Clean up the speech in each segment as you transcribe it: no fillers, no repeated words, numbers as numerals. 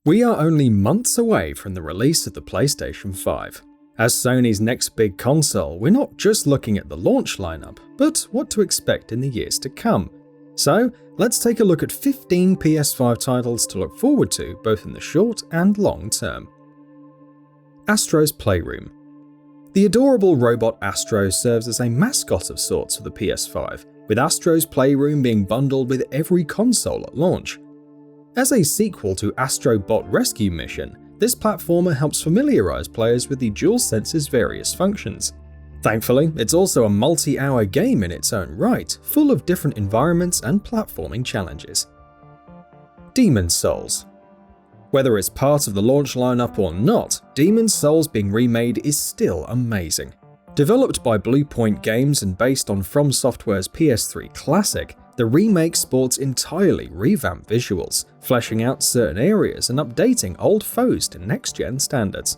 We are only months away from the release of the PlayStation 5. As Sony's next big console, we're not just looking at the launch lineup, but what to expect in the years to come. So, let's take a look at 15 PS5 titles to look forward to both in the short and long term. ASTRO'S Playroom. The adorable robot Astro serves as a mascot of sorts for the PS5, with ASTRO'S Playroom being bundled with every console at launch. As a sequel to Astro Bot Rescue Mission, this platformer helps familiarize players with the DualSense's various functions. Thankfully, it's also a multi-hour game in its own right, full of different environments and platforming challenges. Demon's Souls. Whether it's part of the launch lineup or not, Demon's Souls being remade is still amazing. Developed by Bluepoint Games and based on From Software's PS3 classic, the remake sports entirely revamped visuals, fleshing out certain areas and updating old foes to next-gen standards.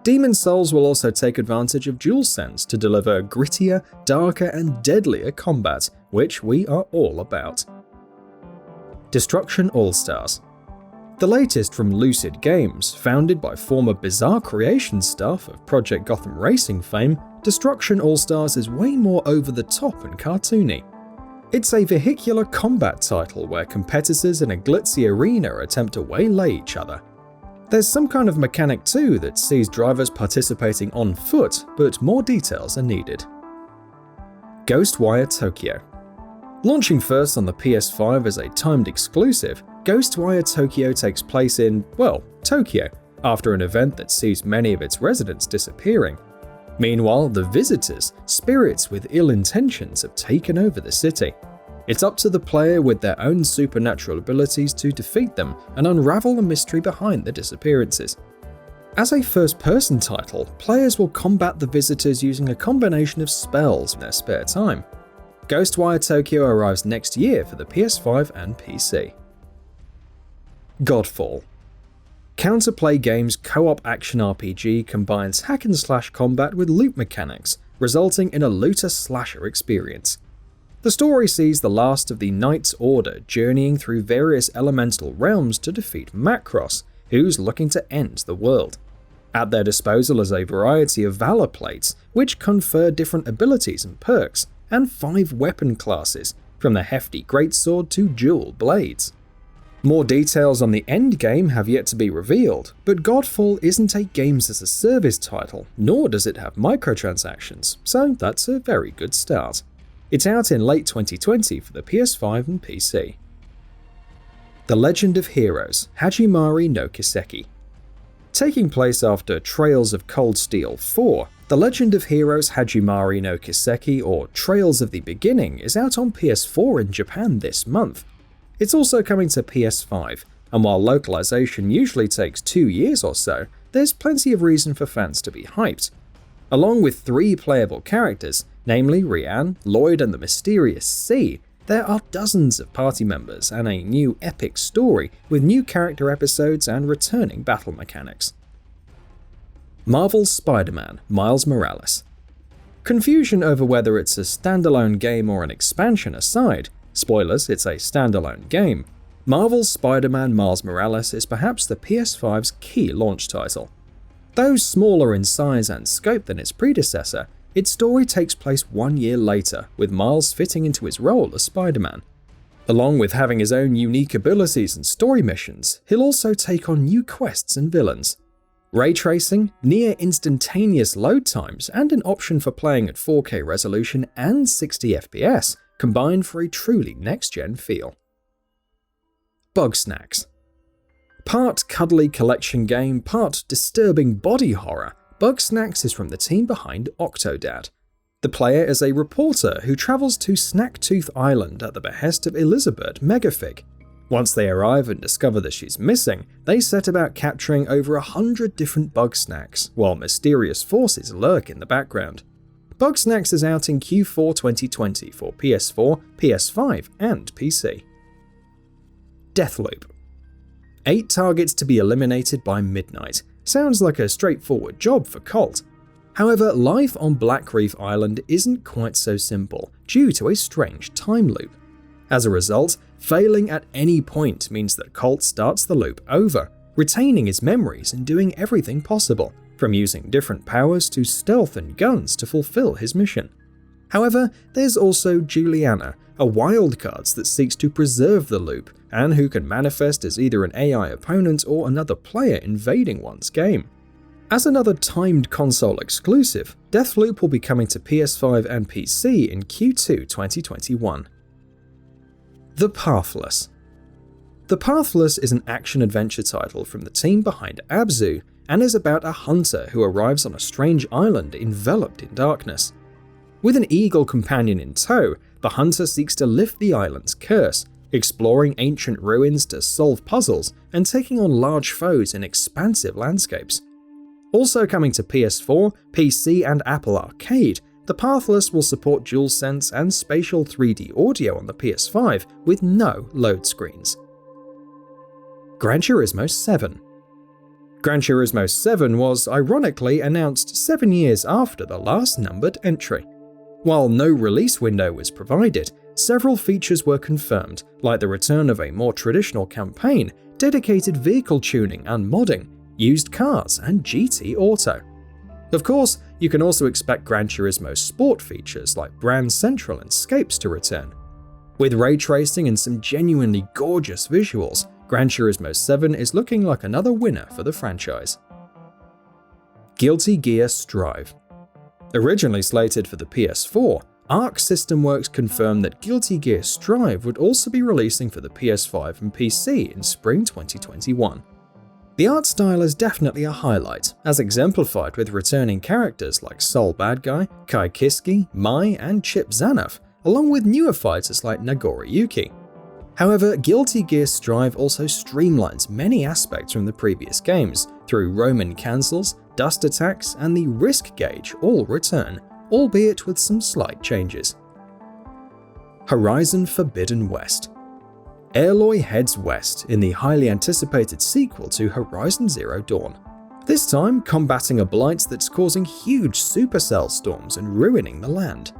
Demon's Souls will also take advantage of DualSense to deliver grittier, darker and deadlier combat, which we are all about. Destruction ALLSTARS. The latest from Lucid Games, founded by former Bizarre Creations staff of Project Gotham Racing fame, Destruction ALLSTARS is way more over the top and cartoony. It's a vehicular combat title where competitors in a glitzy arena attempt to waylay each other. There's some kind of mechanic too that sees drivers participating on foot, but more details are needed. GHOSTWIRE Tokyo. Launching first on the PS5 as a timed exclusive, GHOSTWIRE Tokyo takes place in, well, Tokyo, after an event that sees many of its residents disappearing. Meanwhile, the visitors, spirits with ill intentions, have taken over the city. It's up to the player with their own supernatural abilities to defeat them and unravel the mystery behind the disappearances. As a first-person title, players will combat the visitors using a combination of spells in their spare time. GHOSTWIRE Tokyo arrives next year for the PS5 and PC. Godfall. Counterplay Games' co-op action RPG combines hack-and-slash combat with loot mechanics, resulting in a looter-slasher experience. The story sees the last of the Knight's Order journeying through various elemental realms to defeat Macross, who's looking to end the world. At their disposal is a variety of valor plates, which confer different abilities and perks, and 5 weapon classes, from the hefty greatsword to dual blades. More details on the endgame have yet to be revealed, but Godfall isn't a games-as-a-service title, nor does it have microtransactions, so that's a very good start. It's out in late 2020 for the PS5 and PC. The Legend of Heroes, Hajimari no Kiseki. Taking place after Trails of Cold Steel 4, The Legend of Heroes Hajimari no Kiseki, or Trails of the Beginning, is out on PS4 in Japan this month. It's also coming to PS5, and while localization usually takes 2 years or so, there's plenty of reason for fans to be hyped. Along with 3 playable characters, namely Rian, Lloyd and the mysterious C, there are dozens of party members and a new epic story with new character episodes and returning battle mechanics. Marvel's Spider-Man Miles Morales. Confusion over whether it's a standalone game or an expansion aside, spoilers, it's a standalone game, Marvel's Spider-Man Miles Morales is perhaps the PS5's key launch title. Though smaller in size and scope than its predecessor, its story takes place 1 year later, with Miles fitting into his role as Spider-Man. Along with having his own unique abilities and story missions, he'll also take on new quests and villains. Ray tracing, near instantaneous load times, and an option for playing at 4K resolution and 60 FPS combine for a truly next-gen feel. Bugsnax. Part cuddly collection game, part disturbing body horror, Bugsnax is from the team behind Octodad. The player is a reporter who travels to Snacktooth Island at the behest of Elizabeth Megafig. Once they arrive and discover that she's missing, they set about capturing over 100 different Bugsnax, while mysterious forces lurk in the background. Bugsnax is out in Q4 2020 for PS4, PS5 and PC. Deathloop. 8 targets to be eliminated by midnight. Sounds like a straightforward job for Colt. However, life on Black Reef Island isn't quite so simple, due to a strange time loop. As a result, failing at any point means that Colt starts the loop over, retaining his memories and doing everything possible, from using different powers to stealth and guns to fulfill his mission. However, there's also Juliana, a wildcard that seeks to preserve the loop and who can manifest as either an AI opponent or another player invading one's game. As another timed console exclusive, Deathloop will be coming to PS5 and PC in Q2 2021. The Pathless. The Pathless is an action-adventure title from the team behind Abzu and is about a hunter who arrives on a strange island enveloped in darkness. With an eagle companion in tow, the hunter seeks to lift the island's curse, exploring ancient ruins to solve puzzles and taking on large foes in expansive landscapes. Also coming to PS4, PC and Apple Arcade, the Pathless will support DualSense and spatial 3D audio on the PS5 with no load screens. Gran Turismo 7. Gran Turismo 7 was, ironically, announced 7 years after the last numbered entry. While no release window was provided, several features were confirmed, like the return of a more traditional campaign, dedicated vehicle tuning and modding, used cars, and GT Auto. Of course, you can also expect Gran Turismo Sport features like Brand Central and Scapes to return. With ray tracing and some genuinely gorgeous visuals, Gran Turismo 7 is looking like another winner for the franchise. Guilty Gear Strive. Originally slated for the PS4, Arc System Works confirmed that Guilty Gear Strive would also be releasing for the PS5 and PC in spring 2021. The art style is definitely a highlight, as exemplified with returning characters like Sol Badguy, Kai Kiseki, Mai, and Chip Zanoff, along with newer fighters like Nagori Yuki. However, Guilty Gear Strive also streamlines many aspects from the previous games through Roman cancels, dust attacks, and the risk gauge all return, albeit with some slight changes. Horizon Forbidden West. Aloy heads west in the highly anticipated sequel to Horizon Zero Dawn, this time combating a blight that's causing huge supercell storms and ruining the land.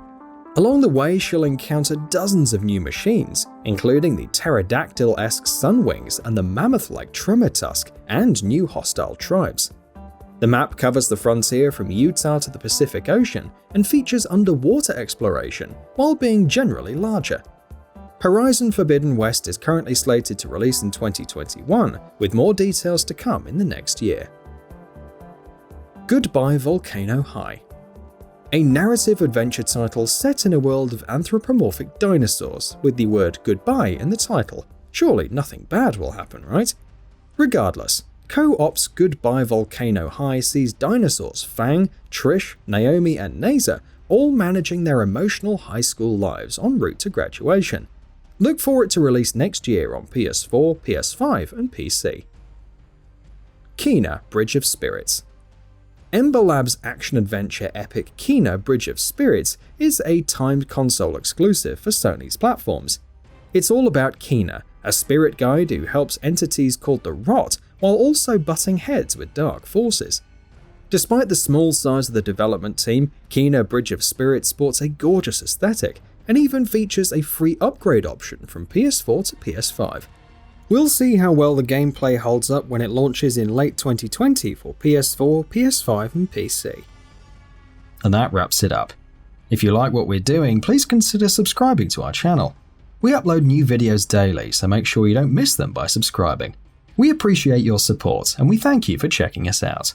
Along the way, she'll encounter dozens of new machines, including the pterodactyl-esque Sunwings and the mammoth-like Tremortusk, and new hostile tribes. The map covers the frontier from Utah to the Pacific Ocean and features underwater exploration, while being generally larger. Horizon Forbidden West is currently slated to release in 2021, with more details to come in the next year. Goodbye Volcano High. A narrative adventure title set in a world of anthropomorphic dinosaurs, with the word goodbye in the title. Surely nothing bad will happen, right? Regardless, Co-op's Goodbye Volcano High sees dinosaurs Fang, Trish, Naomi, and Naza all managing their emotional high school lives en route to graduation. Look for it to release next year on PS4, PS5, and PC. Kena Bridge of Spirits. Ember Labs' action-adventure epic Kena Bridge of Spirits is a timed console exclusive for Sony's platforms. It's all about Kena, a spirit guide who helps entities called the Rot while also butting heads with dark forces. Despite the small size of the development team, Kena Bridge of Spirits sports a gorgeous aesthetic and even features a free upgrade option from PS4 to PS5. We'll see how well the gameplay holds up when it launches in late 2020 for PS4, PS5 and PC. And that wraps it up. If you like what we're doing, please consider subscribing to our channel. We upload new videos daily, so make sure you don't miss them by subscribing. We appreciate your support and we thank you for checking us out.